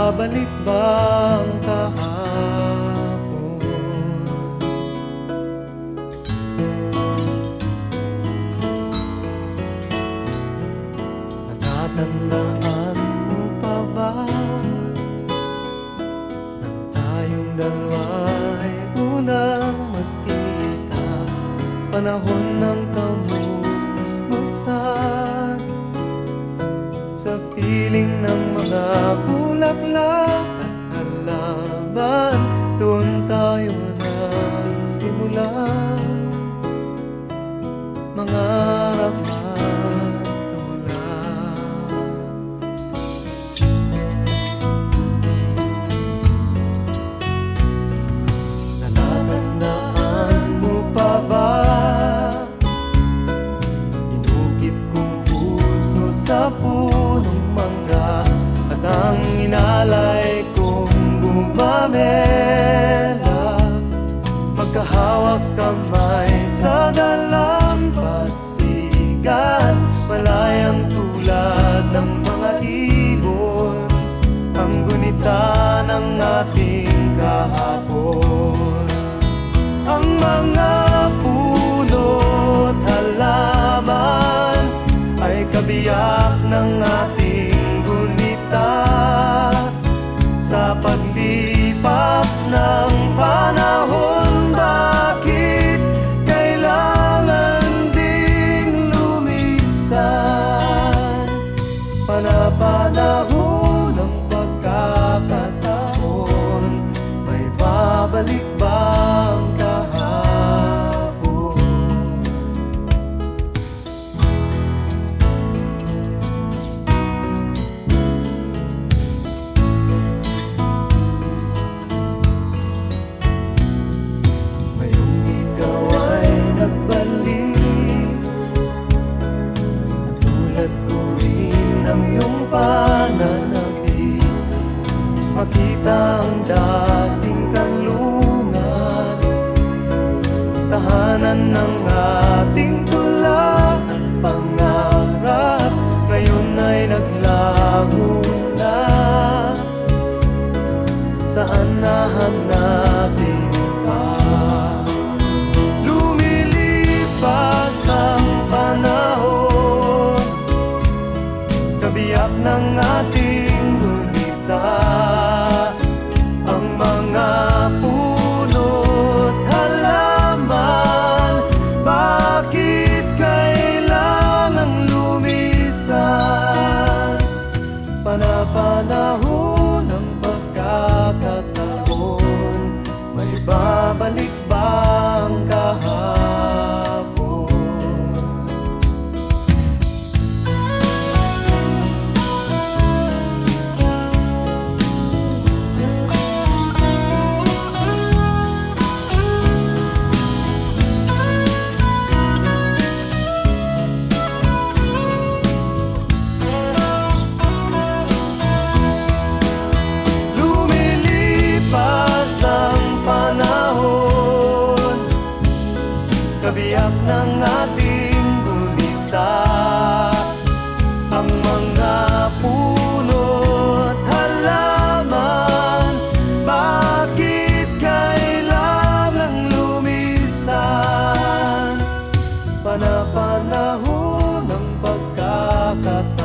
babalik ba ang kahapon? Natatandaan mo pa ba nang tayong dalawa'y unang magkita? Panahon ng kamusmusan, sa piling ng mga bulaklak at halaman, doon tayo nagsimula mangarap at tulad. Natatandaan mo pa ba inukit kong puso sa punong mangga, at ang inalay kong gumamela, magkahawak kamay sa dalampasigan, malayang tulad ng mga ibon, ang gunita ng ating kahapon. Ang mga puno't halaman ay kabiyak ng ating gunita, sa paglipas ng panahon. Bakit kailangan ding lumisan? Panapanahon ng pagkakataon, may babalik ba ang kahapon? Ngayong ikaw ay nagbalik, natulad ko rin ang iyong pananabik, makita ang dating kanlungan, tahanan ng ating tula at pangarap, ngayon ay naglaho na. Saan nahanapin pa? Lumilipas ang panahon, kabiyak ng ating gunita, ang mga puno't halaman. Bakit kailangang lumisan? Panapanahon ng pagkakataon, may babalik ba ang kahapon? Lumilipas ang panahon, kabiyak ng ating gunita, ang mga puno't halaman. Bakit kailangang lumisan? Panapanahon ng pagkakataon,